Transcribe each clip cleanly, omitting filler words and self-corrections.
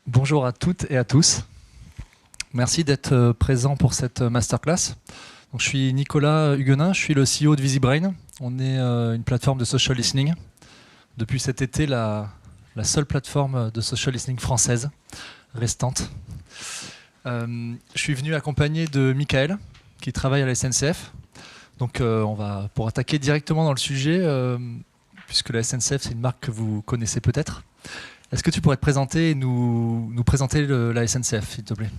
Bonjour à toutes et à tous. Merci d'être présent pour cette masterclass. Donc, je suis Nicolas Huguenin, je suis le CEO de VisiBrain. On est une plateforme de social listening. Depuis cet été, la seule plateforme de social listening française restante. Je suis venu accompagné de Michael, qui travaille à la SNCF. Donc, pour attaquer directement dans le sujet, puisque la SNCF, c'est une marque que vous connaissez peut-être. Est-ce que tu pourrais te présenter et nous présenter la SNCF, s'il te plaît?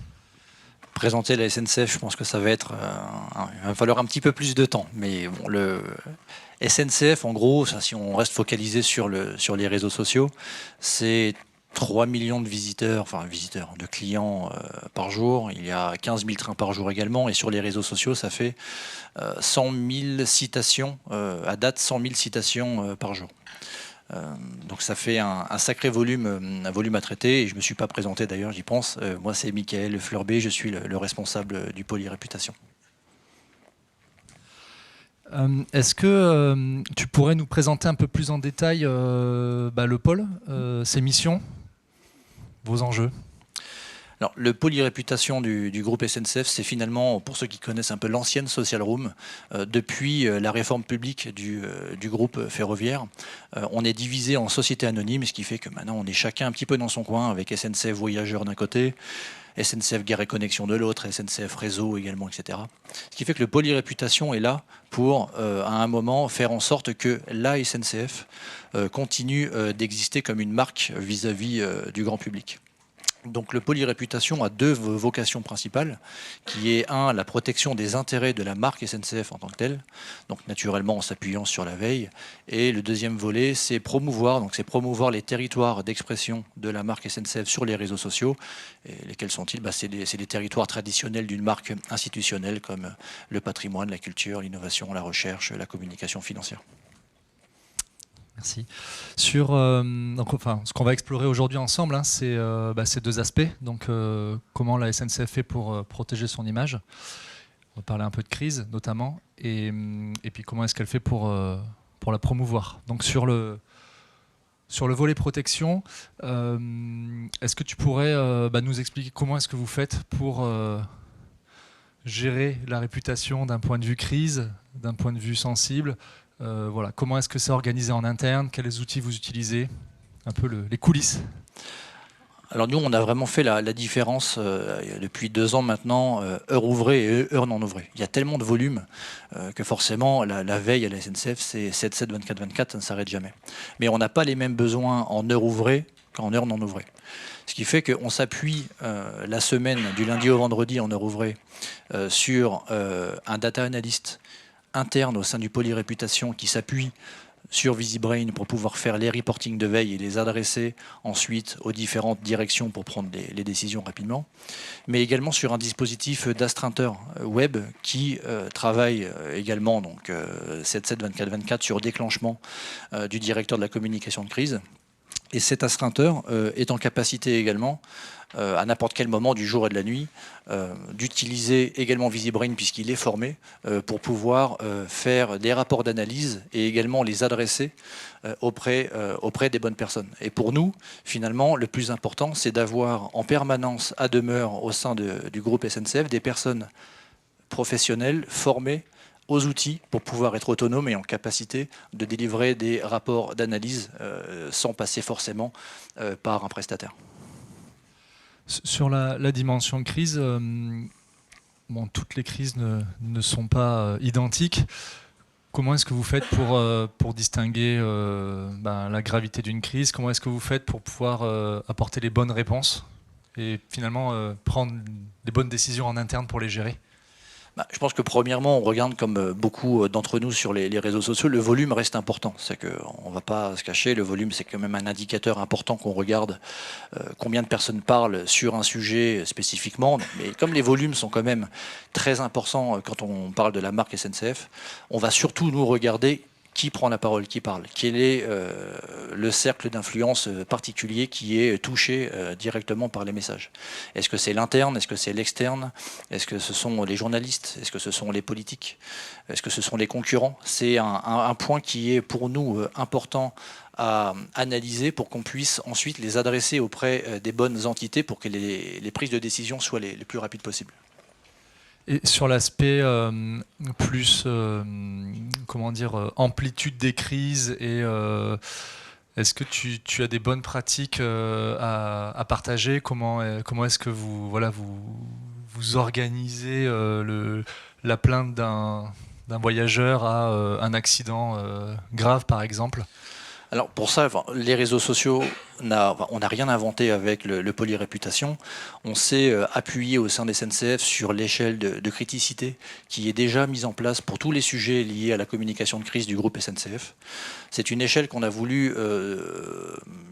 Présenter la SNCF, je pense que ça va être, il va falloir un petit peu plus de temps. Mais bon, le SNCF, en gros, ça, si on reste focalisé sur les réseaux sociaux, c'est 3 millions de visiteurs, de clients par jour. Il y a 15 000 trains par jour également. Et sur les réseaux sociaux, ça fait 100 000 citations, à date 100 000 citations par jour. Donc ça fait un sacré volume à traiter, et je ne me suis pas présenté d'ailleurs, j'y pense. Moi c'est Michael Fleurbet, je suis le responsable du pôle e-réputation. Est-ce que tu pourrais nous présenter un peu plus en détail le pôle, ses missions, vos enjeux? Alors, le pôle e-réputation du groupe SNCF, c'est finalement, pour ceux qui connaissent un peu l'ancienne Social Room, depuis la réforme publique du groupe ferroviaire, on est divisé en sociétés anonymes, ce qui fait que maintenant on est chacun un petit peu dans son coin, avec SNCF Voyageurs d'un côté, SNCF Gare et Connexion de l'autre, SNCF Réseau également, etc. Ce qui fait que le pôle e-réputation est là pour, à un moment, faire en sorte que la SNCF continue d'exister comme une marque vis-à-vis du grand public. Donc le pôle e-réputation a deux vocations principales, qui est la protection des intérêts de la marque SNCF en tant que telle, donc naturellement en s'appuyant sur la veille, et le deuxième volet, c'est promouvoir les territoires d'expression de la marque SNCF sur les réseaux sociaux. Et lesquels sont-ils? C'est des territoires traditionnels d'une marque institutionnelle, comme le patrimoine, la culture, l'innovation, la recherche, la communication financière. Merci. Ce qu'on va explorer aujourd'hui ensemble, c'est ces deux aspects. Donc, comment la SNCF fait pour protéger son image. On va parler un peu de crise, notamment. Et puis, comment est-ce qu'elle fait pour la promouvoir. Donc, sur le volet protection, est-ce que tu pourrais nous expliquer comment est-ce que vous faites pour gérer la réputation d'un point de vue crise, d'un point de vue sensible? Comment est-ce que c'est organisé en interne? Quels outils vous utilisez? Un peu les coulisses. Alors nous, on a vraiment fait la différence depuis 2 ans maintenant, heure ouvrée et heure non ouvrée. Il y a tellement de volume que forcément, la veille à la SNCF, c'est 7-7, 24-24, ça ne s'arrête jamais. Mais on n'a pas les mêmes besoins en heure ouvrée qu'en heure non ouvrée. Ce qui fait qu'on s'appuie la semaine, du lundi au vendredi en heure ouvrée, sur un data analyst interne au sein du pôle e-réputation qui s'appuie sur VisiBrain pour pouvoir faire les reportings de veille et les adresser ensuite aux différentes directions pour prendre les décisions rapidement, mais également sur un dispositif d'astreinte web qui travaille également 7-7, 24-24 sur déclenchement du directeur de la communication de crise. Et cet astreinte est en capacité également, à n'importe quel moment du jour et de la nuit, d'utiliser également VisiBrain puisqu'il est formé pour pouvoir faire des rapports d'analyse et également les adresser auprès des bonnes personnes. Et pour nous, finalement, le plus important, c'est d'avoir en permanence à demeure au sein du groupe SNCF des personnes professionnelles formées aux outils pour pouvoir être autonome et en capacité de délivrer des rapports d'analyse sans passer forcément par un prestataire. Sur la dimension crise, toutes les crises ne sont pas identiques. Comment est-ce que vous faites pour distinguer la gravité d'une crise? Comment est-ce que vous faites pour pouvoir apporter les bonnes réponses et finalement prendre les bonnes décisions en interne pour les gérer? Je pense que premièrement, on regarde comme beaucoup d'entre nous sur les réseaux sociaux, le volume reste important. C'est qu'on ne va pas se cacher, le volume c'est quand même un indicateur important qu'on regarde combien de personnes parlent sur un sujet spécifiquement. Mais comme les volumes sont quand même très importants quand on parle de la marque SNCF, on va surtout nous regarder qui prend la parole, qui parle, quel est le cercle d'influence particulier qui est touché directement par les messages. Est-ce que c'est l'interne, est-ce que c'est l'externe, est-ce que ce sont les journalistes, est-ce que ce sont les politiques, est-ce que ce sont les concurrents? C'est un point qui est pour nous important à analyser pour qu'on puisse ensuite les adresser auprès des bonnes entités pour que les prises de décision soient les plus rapides possibles. Et sur l'aspect plus, comment dire, amplitude des crises, et est-ce que tu as des bonnes pratiques à partager? Comment est-ce que vous organisez la plainte d'un voyageur à un accident grave, par exemple? Alors pour ça, les réseaux sociaux, on n'a rien inventé avec le polyréputation. On s'est appuyé au sein de SNCF sur l'échelle de criticité qui est déjà mise en place pour tous les sujets liés à la communication de crise du groupe SNCF. C'est une échelle qu'on a voulu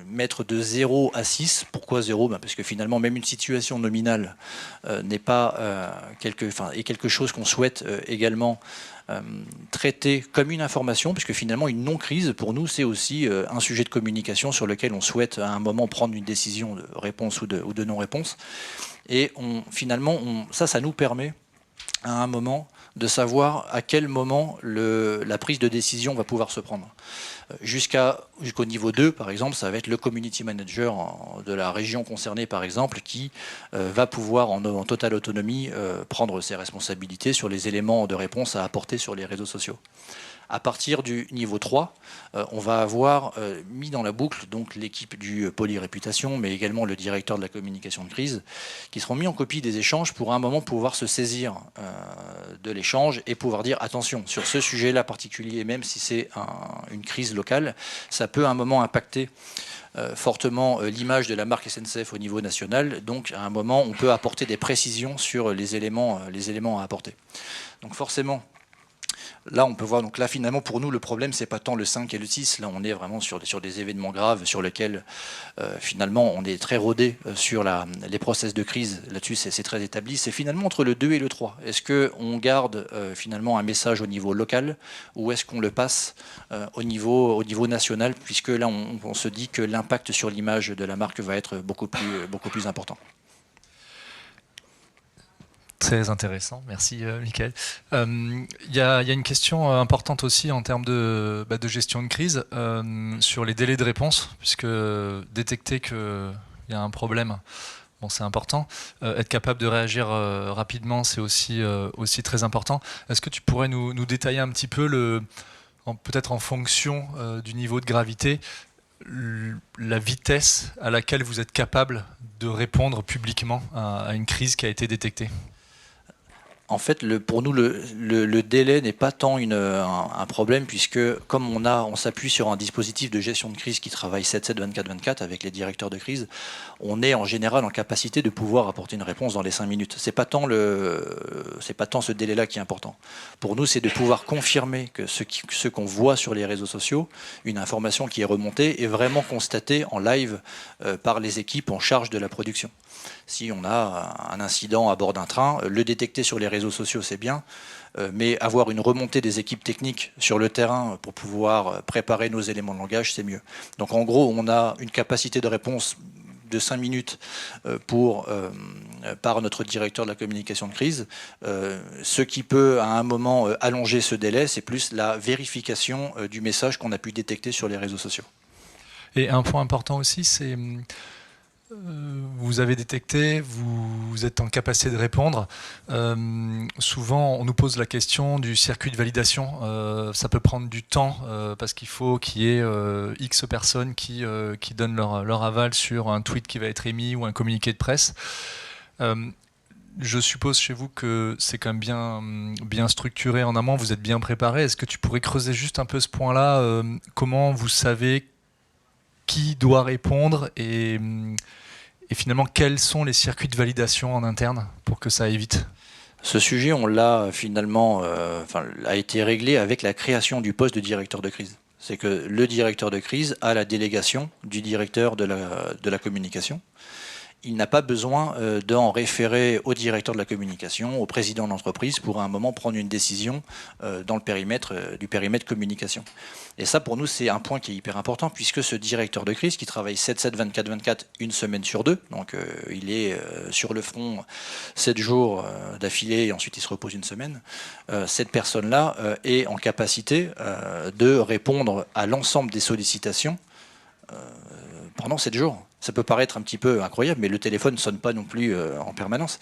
mettre de 0 à 6. Pourquoi 0 ? Parce que finalement, même une situation nominale n'est pas quelque chose qu'on souhaite également traiter comme une information, puisque finalement une non-crise, pour nous, c'est aussi un sujet de communication sur lequel on souhaite à un moment prendre une décision de réponse ou de non-réponse. Et ça nous permet à un moment de savoir à quel moment la prise de décision va pouvoir se prendre. Jusqu'au niveau 2, par exemple, ça va être le community manager de la région concernée, par exemple, qui va pouvoir en totale autonomie prendre ses responsabilités sur les éléments de réponse à apporter sur les réseaux sociaux. À partir du niveau 3, on va avoir mis dans la boucle donc l'équipe du polyréputation, mais également le directeur de la communication de crise, qui seront mis en copie des échanges pour à un moment pouvoir se saisir de l'échange et pouvoir dire attention, sur ce sujet-là particulier, même si c'est une crise locale, ça peut à un moment impacter fortement l'image de la marque SNCF au niveau national. Donc à un moment, on peut apporter des précisions sur les éléments à apporter. Donc forcément, là, on peut voir, donc là, finalement, pour nous, le problème, c'est pas tant le 5 et le 6. Là, on est vraiment sur des événements graves sur lesquels, finalement, on est très rodé sur les process de crise. Là-dessus, c'est très établi. C'est finalement entre le 2 et le 3. Est-ce qu'on garde, finalement, un message au niveau local ou est-ce qu'on le passe au niveau national, puisque là, on se dit que l'impact sur l'image de la marque va être beaucoup plus important. Très intéressant, merci Mickaël. Il y a une question importante aussi en termes de gestion de crise sur les délais de réponse, puisque détecter qu'il y a un problème, bon, c'est important. Être capable de réagir rapidement, c'est aussi très important. Est-ce que tu pourrais nous détailler un petit peu, peut-être en fonction du niveau de gravité, la vitesse à laquelle vous êtes capable de répondre publiquement à une crise qui a été détectée? En fait, pour nous, le délai n'est pas tant un problème, puisque comme on s'appuie sur un dispositif de gestion de crise qui travaille 7/7, 24/24 avec les directeurs de crise, on est en général en capacité de pouvoir apporter une réponse dans les 5 minutes. C'est pas tant ce délai-là qui est important. Pour nous, c'est de pouvoir confirmer que ce qu'on voit sur les réseaux sociaux, une information qui est remontée, est vraiment constatée en live par les équipes en charge de la production. Si on a un incident à bord d'un train, le détecter sur les réseaux sociaux, c'est bien, mais avoir une remontée des équipes techniques sur le terrain pour pouvoir préparer nos éléments de langage, c'est mieux. Donc en gros, on a une capacité de réponse de 5 minutes par notre directeur de la communication de crise. Ce qui peut à un moment allonger ce délai, c'est plus la vérification du message qu'on a pu détecter sur les réseaux sociaux. Et un point important aussi, c'est vous avez détecté, vous êtes en capacité de répondre. Souvent, on nous pose la question du circuit de validation. Ça peut prendre du temps parce qu'il faut qu'il y ait X personnes qui donnent leur aval sur un tweet qui va être émis ou un communiqué de presse. Je suppose chez vous que c'est quand même bien structuré en amont, vous êtes bien préparé. Est-ce que tu pourrais creuser juste un peu ce point-là? Comment vous savez qui doit répondre et finalement quels sont les circuits de validation en interne pour que ça aille vite? Ce sujet, on l'a finalement, a été réglé avec la création du poste de directeur de crise. C'est que le directeur de crise a la délégation du directeur de la communication. il n'a pas besoin d'en référer au directeur de la communication, au président de l'entreprise, pour à un moment prendre une décision dans le périmètre du périmètre communication. Et ça, pour nous, c'est un point qui est hyper important, puisque ce directeur de crise, qui travaille 7/7, 24/24, une semaine sur deux, donc il est sur le front 7 jours d'affilée, et ensuite il se repose une semaine, cette personne-là est en capacité de répondre à l'ensemble des sollicitations pendant 7 jours. Ça peut paraître un petit peu incroyable, mais le téléphone ne sonne pas non plus en permanence.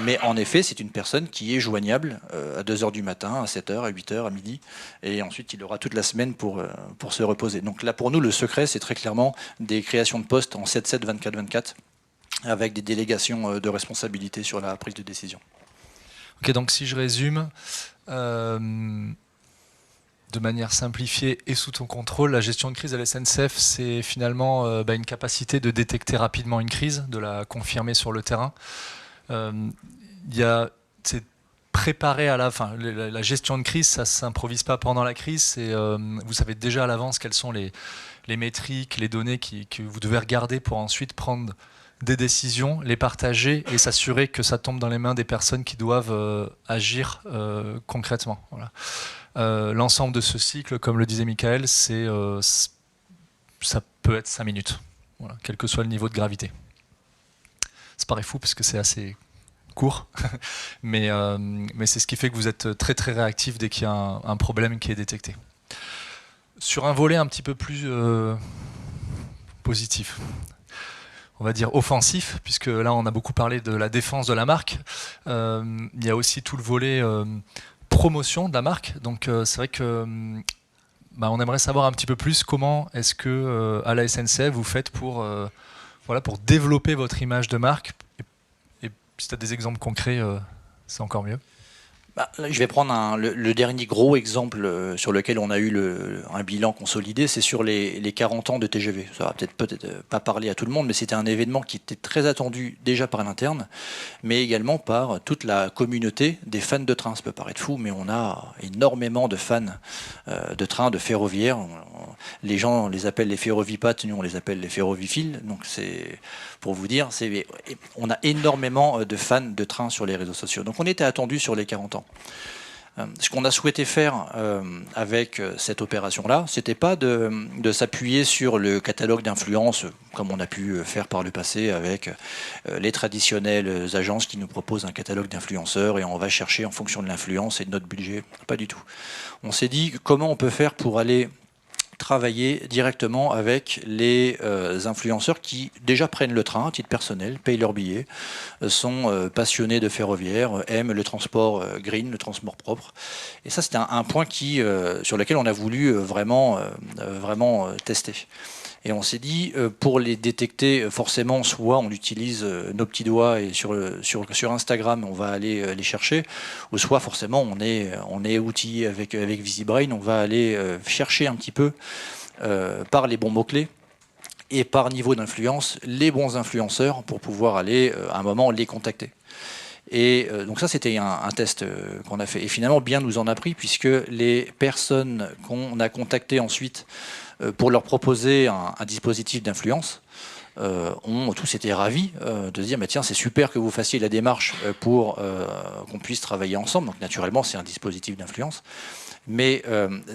Mais en effet, c'est une personne qui est joignable à 2h du matin, à 7h, à 8h, à midi, et ensuite il aura toute la semaine pour se reposer. Donc là, pour nous, le secret, c'est très clairement des créations de postes en 7/7, 24/24, avec des délégations de responsabilité sur la prise de décision. Ok, donc si je résume, de manière simplifiée et sous ton contrôle, la gestion de crise à la SNCF, c'est finalement une capacité de détecter rapidement une crise, de la confirmer sur le terrain. C'est préparé à la gestion de crise, ça ne s'improvise pas pendant la crise. Vous savez déjà à l'avance quelles sont les métriques, les données que vous devez regarder pour ensuite prendre des décisions, les partager et s'assurer que ça tombe dans les mains des personnes qui doivent agir concrètement. Voilà. L'ensemble de ce cycle, comme le disait Michael, ça peut être 5 minutes, voilà, quel que soit le niveau de gravité. Ça paraît fou parce que c'est assez court, mais c'est ce qui fait que vous êtes très très réactif dès qu'il y a un problème qui est détecté. Sur un volet un petit peu plus positif, on va dire offensif, puisque là on a beaucoup parlé de la défense de la marque, il y a aussi tout le volet promotion de la marque. Donc c'est vrai que on aimerait savoir un petit peu plus comment est-ce que à la SNCF vous faites pour développer votre image de marque, et si tu as des exemples concrets, c'est encore mieux. Là, je vais prendre le dernier gros exemple sur lequel on a eu un bilan consolidé, c'est sur les 40 ans de TGV. Ça va peut-être pas parler à tout le monde, mais c'était un événement qui était très attendu déjà par l'interne, mais également par toute la communauté des fans de train. Ça peut paraître fou, mais on a énormément de fans de train, de ferroviaires. Les gens les appellent les ferrovipates, nous on les appelle les ferroviphiles. Donc c'est pour vous dire, on a énormément de fans de train sur les réseaux sociaux. Donc on était attendu sur les 40 ans. Ce qu'on a souhaité faire avec cette opération-là, c'était pas de s'appuyer sur le catalogue d'influence comme on a pu faire par le passé avec les traditionnelles agences qui nous proposent un catalogue d'influenceurs et on va chercher en fonction de l'influence et de notre budget. Pas du tout. On s'est dit comment on peut faire pour aller travailler directement avec les influenceurs qui déjà prennent le train à titre personnel, payent leur billet, sont passionnés de ferroviaire, aiment le transport green, le transport propre. Et ça, c'était un point sur lequel on a voulu vraiment tester. Et on s'est dit, pour les détecter, forcément, soit on utilise nos petits doigts et sur Instagram, on va aller les chercher, ou soit forcément on est outillé avec VisiBrain, on va aller chercher un petit peu par les bons mots-clés et par niveau d'influence, les bons influenceurs pour pouvoir aller à un moment les contacter. Et donc ça, c'était un test qu'on a fait. Et finalement, bien nous en a pris, puisque les personnes qu'on a contactées ensuite pour leur proposer un dispositif d'influence, ont tous été ravis de se dire tiens, c'est super que vous fassiez la démarche pour qu'on puisse travailler ensemble. Donc naturellement, c'est un dispositif d'influence. Mais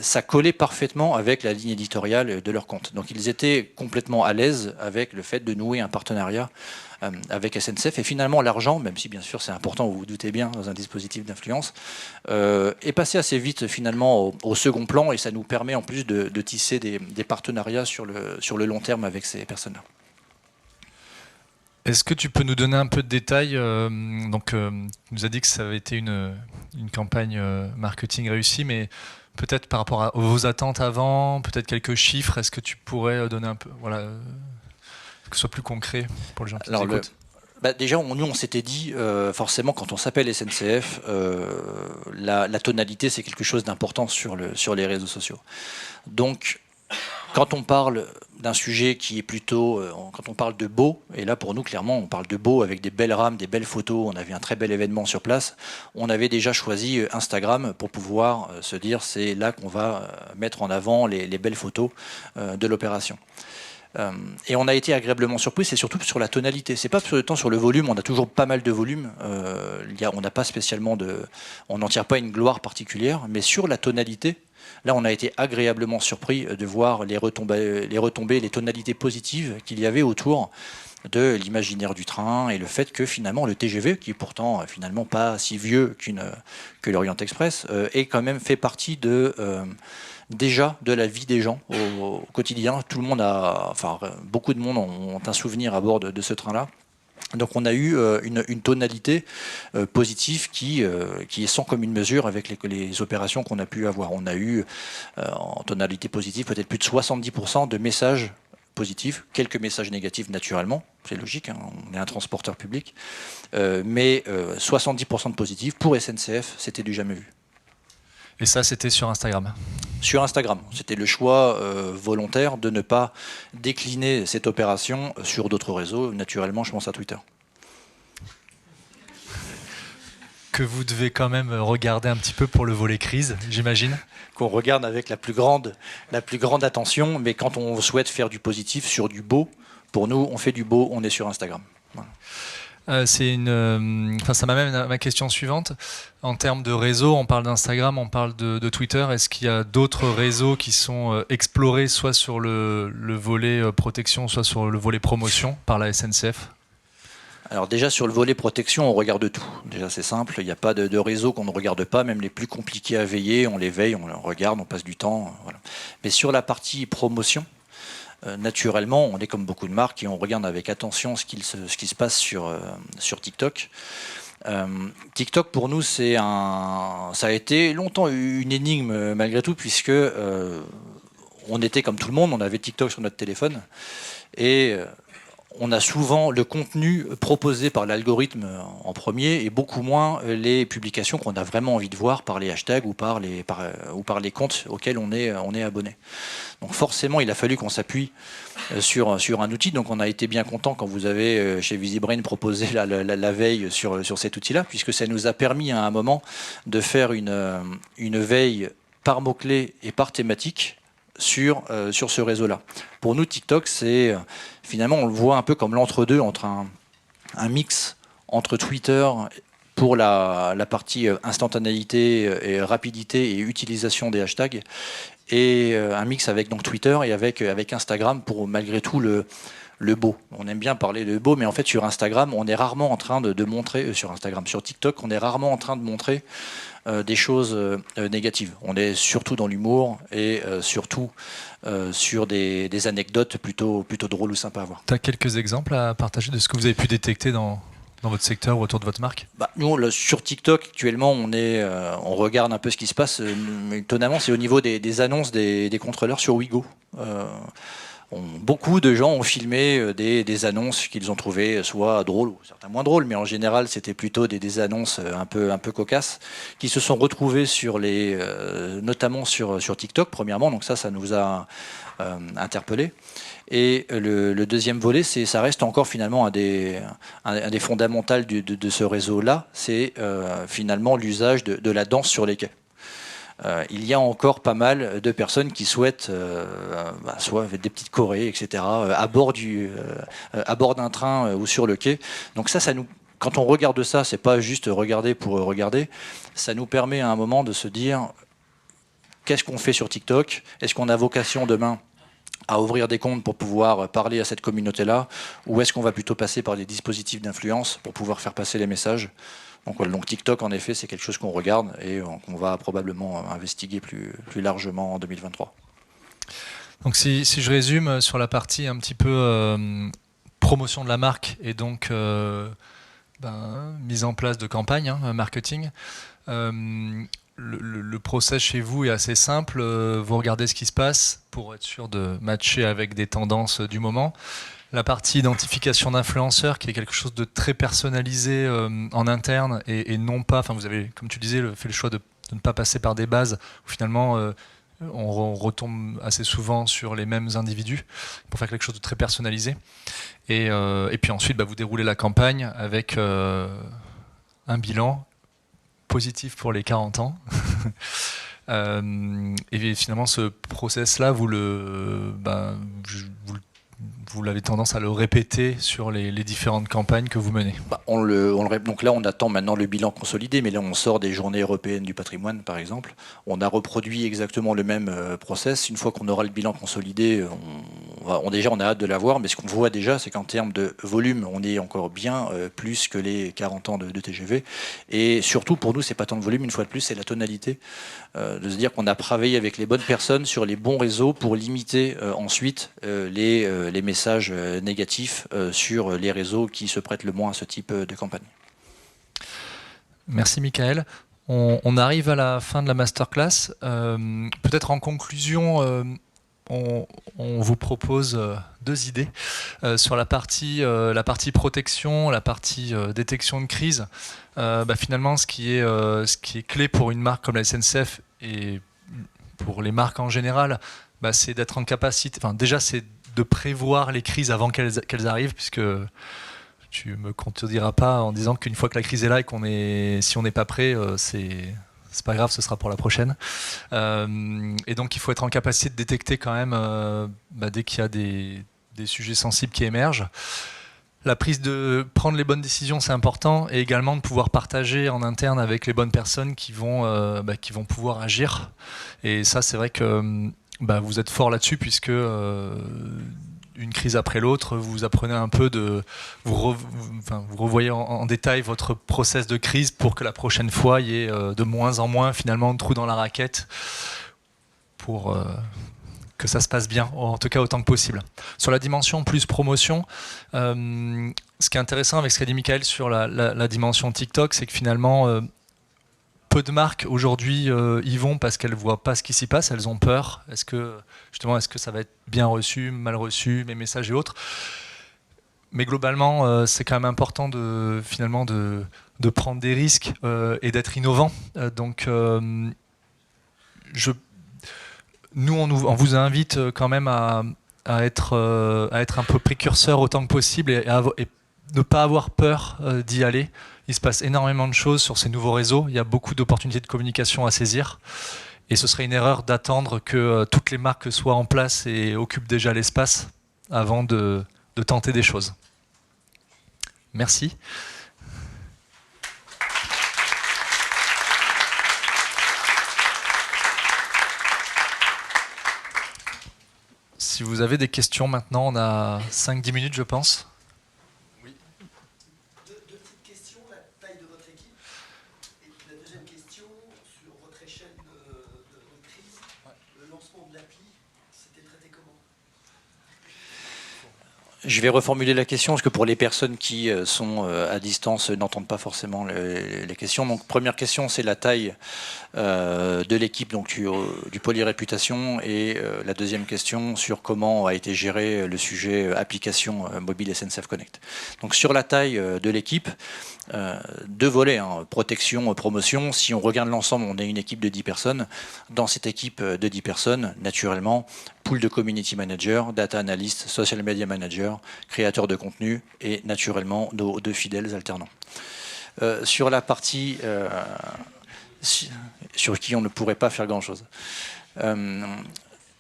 ça collait parfaitement avec la ligne éditoriale de leur compte. Donc ils étaient complètement à l'aise avec le fait de nouer un partenariat avec SNCF. Et finalement, l'argent, même si bien sûr c'est important, vous vous doutez bien, dans un dispositif d'influence, est passé assez vite finalement au second plan. Et ça nous permet en plus de tisser des partenariats sur le long terme avec ces personnes-là. Est-ce que tu peux nous donner un peu de détails tu nous as dit que ça avait été une campagne marketing réussie, mais peut-être par rapport à vos attentes avant, peut-être quelques chiffres. Est-ce que tu pourrais donner un peu, que ce soit plus concret pour les gens qui nous écoutent? Déjà, nous, on s'était dit, forcément, quand on s'appelle SNCF, la tonalité, c'est quelque chose d'important sur les réseaux sociaux. Donc, quand on parle d'un sujet qui est plutôt, quand on parle de beau, et là pour nous clairement on parle de beau avec des belles rames, des belles photos, on avait un très bel événement sur place, on avait déjà choisi Instagram pour pouvoir se dire c'est là qu'on va mettre en avant les belles photos de l'opération. Et on a été agréablement surpris, c'est surtout sur la tonalité. C'est pas tant sur le volume, on a toujours pas mal de volume. On n'a pas spécialement on n'en tire pas une gloire particulière, mais sur la tonalité, là on a été agréablement surpris de voir les retombées, les tonalités positives qu'il y avait autour de l'imaginaire du train et le fait que finalement le TGV, qui est pourtant finalement pas si vieux que l'Orient Express, est quand même fait partie déjà de la vie des gens au quotidien. Tout le monde beaucoup de monde ont un souvenir à bord de ce train-là. Donc on a eu une tonalité positive qui est sans commune mesure avec les opérations qu'on a pu avoir. On a eu en tonalité positive peut-être plus de 70% de messages positifs, quelques messages négatifs naturellement, c'est logique, hein, on est un transporteur public, mais 70% de positifs pour SNCF, c'était du jamais vu. Et ça, c'était sur Instagram. Sur Instagram, c'était le choix volontaire de ne pas décliner cette opération sur d'autres réseaux. Naturellement, je pense à Twitter. Que vous devez quand même regarder un petit peu pour le volet crise, j'imagine. Qu'on regarde avec la plus grande attention, mais quand on souhaite faire du positif sur du beau, pour nous, on fait du beau, on est sur Instagram. Voilà. Ça m'amène à ma question suivante. En termes de réseau, on parle d'Instagram, on parle de Twitter. Est-ce qu'il y a d'autres réseaux qui sont explorés, soit sur le volet protection, soit sur le volet promotion par la SNCF ? Alors déjà sur le volet protection, on regarde tout. Déjà c'est simple, il n'y a pas de réseau qu'on ne regarde pas, même les plus compliqués à veiller, on les veille, on les regarde, on passe du temps. Voilà. Mais sur la partie promotion, naturellement, on est comme beaucoup de marques et on regarde avec attention ce qui se passe sur TikTok. TikTok pour nous ça a été longtemps une énigme malgré tout, puisque on était comme tout le monde, on avait TikTok sur notre téléphone et on a souvent le contenu proposé par l'algorithme en premier et beaucoup moins les publications qu'on a vraiment envie de voir par les hashtags ou par les comptes auxquels on est abonné. Donc forcément, il a fallu qu'on s'appuie sur un outil. Donc on a été bien content quand vous avez chez VisiBrain proposé la veille sur cet outil-là, puisque ça nous a permis à un moment de faire une veille par mots-clés et par thématique sur ce réseau-là. Pour nous, TikTok, c'est finalement, on le voit un peu comme l'entre-deux entre un mix entre Twitter pour la partie instantanéité et rapidité et utilisation des hashtags, et un mix avec donc Twitter et avec Instagram pour malgré tout le beau. On aime bien parler de beau, mais en fait sur Instagram, on est rarement en train de montrer, sur TikTok, on est rarement en train de montrer des choses négatives. On est surtout dans l'humour et surtout sur des anecdotes plutôt drôles ou sympas à voir. Tu as quelques exemples à partager de ce que vous avez pu détecter dans votre secteur ou autour de votre marque ? Nous, sur TikTok, actuellement, on regarde un peu ce qui se passe. Mais étonnamment, c'est au niveau des annonces des contrôleurs sur Ouigo. Beaucoup de gens ont filmé des annonces qu'ils ont trouvées soit drôles ou certains moins drôles, mais en général c'était plutôt des annonces un peu cocasses qui se sont retrouvées notamment sur TikTok premièrement. Donc ça nous a interpellés. Et le deuxième volet, ça reste encore finalement un des fondamentaux de ce réseau-là, c'est finalement l'usage de la danse sur les quais. Il y a encore pas mal de personnes qui souhaitent soit des petites chorés, etc., à bord d'un train ou sur le quai. Donc ça nous, quand on regarde ça, c'est pas juste regarder pour regarder, ça nous permet à un moment de se dire qu'est-ce qu'on fait sur TikTok ? Est-ce qu'on a vocation demain à ouvrir des comptes pour pouvoir parler à cette communauté-là, ou est-ce qu'on va plutôt passer par des dispositifs d'influence pour pouvoir faire passer les messages ? Donc TikTok, en effet, c'est quelque chose qu'on regarde et qu'on va probablement investiguer plus largement en 2023. Donc si je résume sur la partie un petit peu promotion de la marque et donc mise en place de campagne marketing, le process chez vous est assez simple. Vous regardez ce qui se passe pour être sûr de matcher avec des tendances du moment. La partie identification d'influenceurs, qui est quelque chose de très personnalisé en interne et non pas, vous avez, comme tu disais, fait le choix de ne pas passer par des bases où finalement on retombe assez souvent sur les mêmes individus pour faire quelque chose de très personnalisé. Et puis ensuite, vous déroulez la campagne avec un bilan positif pour les 40 ans. Et finalement, ce process-là, vous le vous l'avez tendance à le répéter sur les différentes campagnes que vous menez? Donc là, on attend maintenant le bilan consolidé, mais là, on sort des journées européennes du patrimoine, par exemple. On a reproduit exactement le même process. Une fois qu'on aura le bilan consolidé, déjà, on a hâte de l'avoir, mais ce qu'on voit déjà, c'est qu'en termes de volume, on est encore bien plus que les 40 ans de TGV. Et surtout, pour nous, c'est pas tant le volume, une fois de plus, c'est la tonalité. De se dire qu'on a travaillé avec les bonnes personnes sur les bons réseaux pour limiter ensuite les messages négatifs sur les réseaux qui se prêtent le moins à ce type de campagne. Merci Michael. On arrive à la fin de la masterclass. Peut-être en conclusion, on vous propose 2 idées sur la partie protection, la partie détection de crise. Finalement, ce qui est clé pour une marque comme la SNCF et pour les marques en général, c'est d'être en capacité. Enfin, déjà, c'est de prévoir les crises avant qu'elles arrivent, puisque tu me contrediras pas en disant qu'une fois que la crise est là et si on n'est pas prêt, c'est pas grave, ce sera pour la prochaine. Et donc il faut être en capacité de détecter quand même dès qu'il y a des sujets sensibles qui émergent. Prendre les bonnes décisions, c'est important, et également de pouvoir partager en interne avec les bonnes personnes qui vont pouvoir agir. Et ça, c'est vrai que vous êtes fort là-dessus, puisque une crise après l'autre, vous apprenez un peu vous revoyez en détail votre process de crise pour que la prochaine fois, il y ait de moins en moins finalement de trous dans la raquette pour que ça se passe bien, en tout cas autant que possible. Sur la dimension plus promotion, ce qui est intéressant avec ce qu'a dit Michael sur la dimension TikTok, c'est que finalement, peu de marques aujourd'hui y vont parce qu'elles ne voient pas ce qui s'y passe, elles ont peur. Est-ce que ça va être bien reçu, mal reçu, mes messages et autres? Mais globalement, c'est quand même important de prendre des risques et d'être innovant. Nous, on vous invite quand même à être un peu précurseur autant que possible et ne pas avoir peur d'y aller. Il se passe énormément de choses sur ces nouveaux réseaux. Il y a beaucoup d'opportunités de communication à saisir. Et ce serait une erreur d'attendre que toutes les marques soient en place et occupent déjà l'espace avant de tenter des choses. Merci. Si vous avez des questions maintenant, on a 5-10 minutes, je pense. Oui. Deux petites questions, la taille de votre équipe. Et puis la deuxième question, sur votre échelle de crise, le lancement de l'appli, c'était traité comment? Je vais reformuler la question, parce que pour les personnes qui sont à distance n'entendent pas forcément les questions. Donc première question, c'est la taille de l'équipe donc du pôle réputation, et la deuxième question sur comment a été géré le sujet application mobile SNCF Connect. Donc sur la taille de l'équipe, 2 volets, protection, promotion. Si on regarde l'ensemble, on est une équipe de 10 personnes. Dans cette équipe de 10 personnes, naturellement, pool de community manager, data analyst, social media manager, créateur de contenu et naturellement nos 2 fidèles alternants. Sur la partie sur qui on ne pourrait pas faire grand-chose.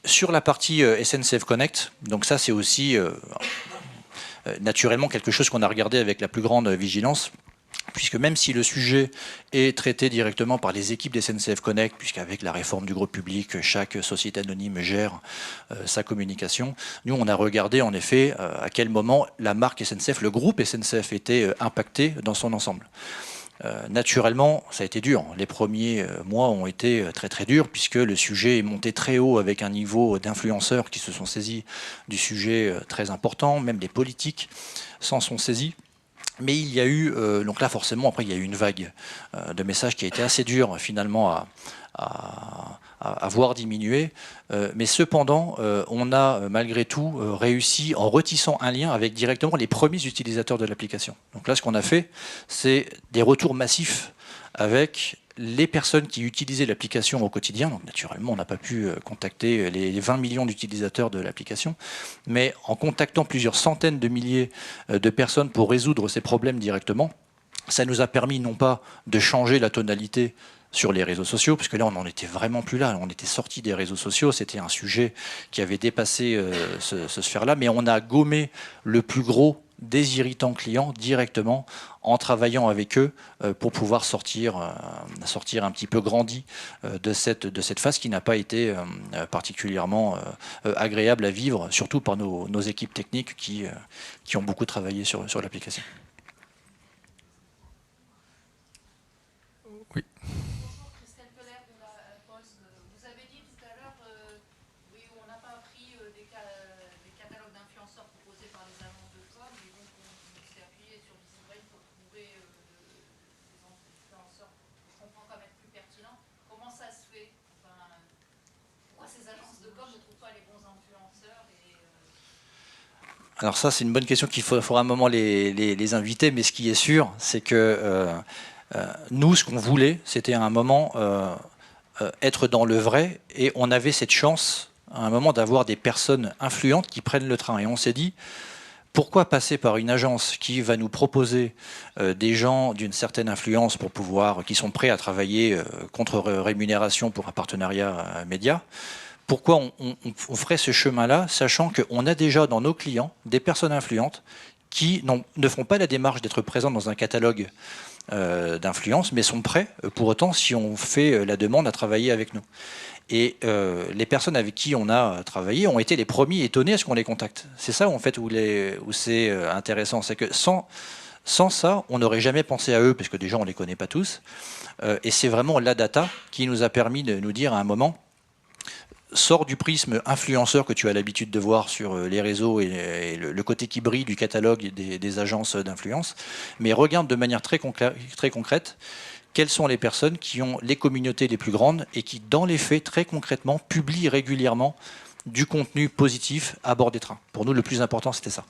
Sur la partie SNCF Connect, donc ça c'est aussi naturellement quelque chose qu'on a regardé avec la plus grande vigilance, puisque même si le sujet est traité directement par les équipes d'SNCF Connect, puisqu'avec la réforme du gros public, chaque société anonyme gère sa communication, nous on a regardé en effet à quel moment la marque SNCF, le groupe SNCF était impacté dans son ensemble. Naturellement, ça a été dur. Les premiers mois ont été très très durs, puisque le sujet est monté très haut avec un niveau d'influenceurs qui se sont saisis du sujet très important, même les politiques s'en sont saisis. Mais il y a eu, donc là forcément, après il y a eu une vague de messages qui a été assez dure finalement à voir diminuer. Mais cependant, on a malgré tout réussi en retissant un lien avec directement les premiers utilisateurs de l'application. Donc là, ce qu'on a fait, c'est des retours massifs avec les personnes qui utilisaient l'application au quotidien. Donc naturellement, on n'a pas pu contacter les 20 millions d'utilisateurs de l'application, mais en contactant plusieurs centaines de milliers de personnes pour résoudre ces problèmes directement, ça nous a permis non pas de changer la tonalité sur les réseaux sociaux, parce que là on n'en était vraiment plus là, on était sorti des réseaux sociaux, c'était un sujet qui avait dépassé ce sphère-là, mais on a gommé le plus gros des irritants clients directement en travaillant avec eux pour pouvoir sortir un petit peu grandi de cette phase qui n'a pas été particulièrement agréable à vivre, surtout par nos équipes techniques qui ont beaucoup travaillé sur l'application. Oui. Bonjour, Christelle Keller de la Poste. Vous avez dit tout à l'heure, oui, on n'a pas pris des catalogues d'influenceurs proposés par les agences de com, et donc on s'est appuyé sur VisiBrain pour trouver des influenceurs que je comprends comme être plus pertinents. Comment ça se fait? Enfin, pourquoi ces agences de com ne trouvent pas les bons influenceurs Alors ça, c'est une bonne question qu'il faudra un moment les inviter, mais ce qui est sûr, c'est que nous, ce qu'on voulait, c'était à un moment être dans le vrai, et on avait cette chance à un moment d'avoir des personnes influentes qui prennent le train. Et on s'est dit, pourquoi passer par une agence qui va nous proposer des gens d'une certaine influence qui sont prêts à travailler contre rémunération pour un partenariat média? Pourquoi on ferait ce chemin-là, sachant qu'on a déjà dans nos clients des personnes influentes qui ne font pas la démarche d'être présentes dans un catalogue d'influence, mais sont prêts, pour autant, si on fait la demande, à travailler avec nous. Et les personnes avec qui on a travaillé ont été les premiers étonnés à ce qu'on les contacte. C'est ça, en fait, où c'est intéressant. C'est que sans ça, on n'aurait jamais pensé à eux, parce que déjà, on ne les connaît pas tous. Et c'est vraiment la data qui nous a permis de nous dire à un moment, sors du prisme influenceur que tu as l'habitude de voir sur les réseaux et le côté qui brille du catalogue des agences d'influence, mais regarde de manière très concrète quelles sont les personnes qui ont les communautés les plus grandes et qui, dans les faits, très concrètement, publient régulièrement du contenu positif à bord des trains. Pour nous, le plus important, c'était ça.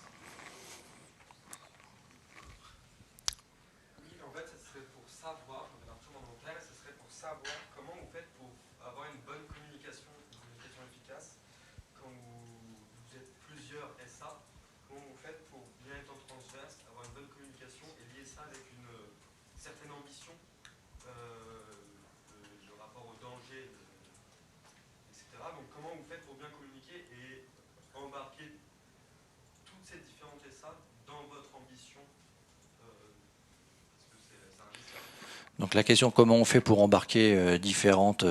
Donc la question, comment on fait pour embarquer différentes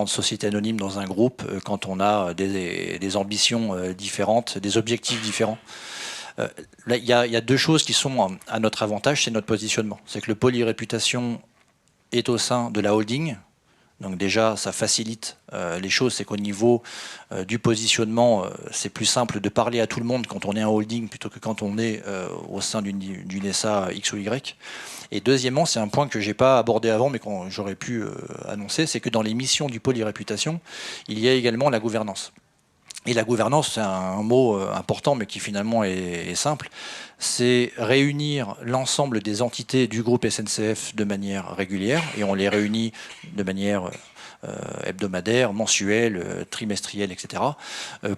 sociétés anonymes dans un groupe quand on a des ambitions différentes, des objectifs différents. Là, il y a deux choses qui sont à notre avantage, c'est notre positionnement. C'est que le pôle e-réputation est au sein de la holding. Donc déjà, ça facilite les choses, c'est qu'au niveau du positionnement, c'est plus simple de parler à tout le monde quand on est un holding plutôt que quand on est au sein d'une SA X ou Y. Et deuxièmement, c'est un point que je n'ai pas abordé avant, mais que j'aurais pu annoncer, c'est que dans les missions du pôle e-réputation, il y a également la gouvernance. Et la gouvernance, c'est un mot important, mais qui finalement est simple. C'est réunir l'ensemble des entités du groupe SNCF de manière régulière, et on les réunit de manière hebdomadaire, mensuelle, trimestrielle, etc.,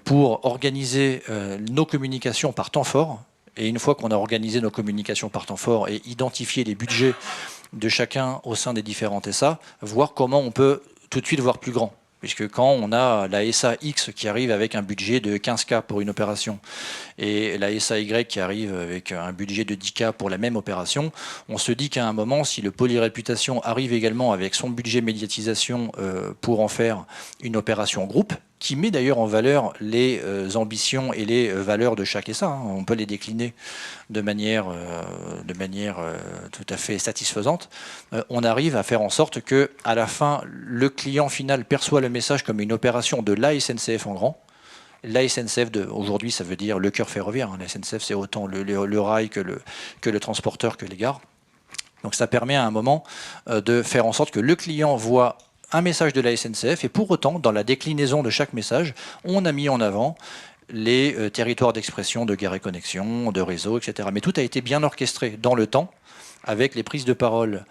pour organiser nos communications par temps fort. Et une fois qu'on a organisé nos communications par temps fort et identifié les budgets de chacun au sein des différentes SA, voir comment on peut tout de suite voir plus grand. Puisque quand on a la SA X qui arrive avec un budget de 15K pour une opération et la SA Y qui arrive avec un budget de 10K pour la même opération, on se dit qu'à un moment, si le pôle e-réputation arrive également avec son budget médiatisation pour en faire une opération groupe, qui met d'ailleurs en valeur les ambitions et les valeurs de chaque SA. Hein. On peut les décliner de manière tout à fait satisfaisante. On arrive à faire en sorte que, à la fin, le client final perçoit le message comme une opération de la SNCF en grand. La SNCF aujourd'hui, ça veut dire le cœur ferroviaire. Hein. La SNCF, c'est autant le rail que le transporteur, que les gares. Donc ça permet à un moment de faire en sorte que le client voit un message de la SNCF, et pour autant, dans la déclinaison de chaque message, on a mis en avant les territoires d'expression de Gare et Connexion, de réseau, etc. Mais tout a été bien orchestré dans le temps, avec les prises de parole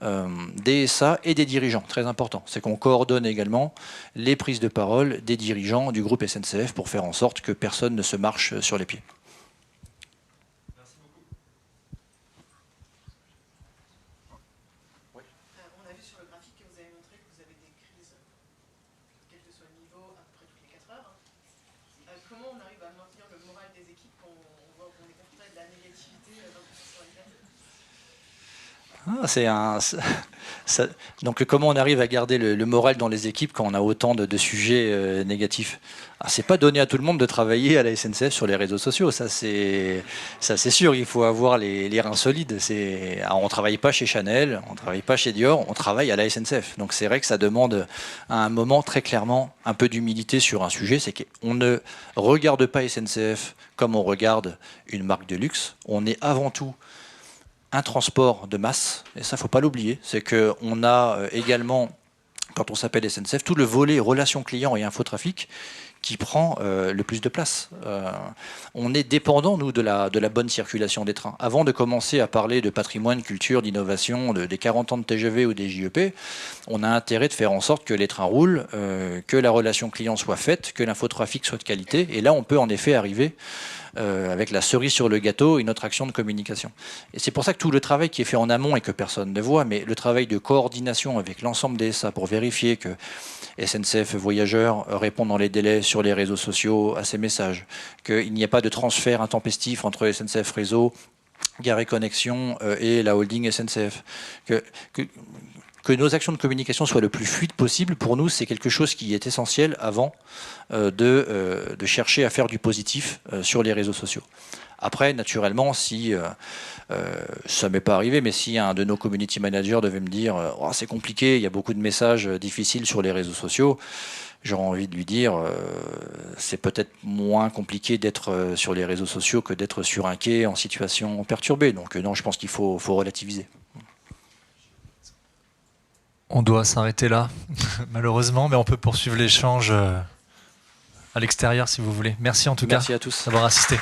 des SA et des dirigeants. Très important, c'est qu'on coordonne également les prises de parole des dirigeants du groupe SNCF pour faire en sorte que personne ne se marche sur les pieds. On a vu sur le graphique que vous avez montré soit le niveau à peu près toutes les 4 heures. Comment on arrive à maintenir le moral des équipes quand on voit qu'on est confronté à de la négativité dans le sur Donc comment on arrive à garder le moral dans les équipes quand on a autant de sujets négatifs? C'est pas donné à tout le monde de travailler à la SNCF sur les réseaux sociaux, ça c'est sûr. Il faut avoir les reins solides. On travaille pas chez Chanel, on travaille pas chez Dior, on travaille à la SNCF. Donc c'est vrai que ça demande à un moment très clairement un peu d'humilité sur un sujet. C'est qu'on ne regarde pas SNCF comme on regarde une marque de luxe. On est avant tout un transport de masse, et ça, faut pas l'oublier, c'est qu'on a également, quand on s'appelle SNCF, tout le volet relations clients et infotrafic qui prend le plus de place. On est dépendant, nous, de la bonne circulation des trains. Avant de commencer à parler de patrimoine, culture, d'innovation, des 40 ans de TGV ou des JEP, on a intérêt de faire en sorte que les trains roulent, que la relation client soit faite, que l'infotrafic soit de qualité, et là, on peut en effet arriver avec la cerise sur le gâteau, une autre action de communication. Et c'est pour ça que tout le travail qui est fait en amont et que personne ne voit, mais le travail de coordination avec l'ensemble des SA pour vérifier que SNCF Voyageurs répond dans les délais sur les réseaux sociaux à ces messages, qu'il n'y ait pas de transfert intempestif entre SNCF Réseau, Gare et Connexion et la holding SNCF, que nos actions de communication soient le plus fluides possible, pour nous, c'est quelque chose qui est essentiel avant de chercher à faire du positif sur les réseaux sociaux. Après, naturellement, si ça ne m'est pas arrivé, mais si un de nos community managers devait me dire oh, c'est compliqué, il y a beaucoup de messages difficiles sur les réseaux sociaux, j'aurais envie de lui dire c'est peut-être moins compliqué d'être sur les réseaux sociaux que d'être sur un quai en situation perturbée. Donc non, je pense qu'il faut relativiser. On doit s'arrêter là, malheureusement, mais on peut poursuivre l'échange à l'extérieur si vous voulez. Merci en tout cas Merci à tous d'avoir assisté.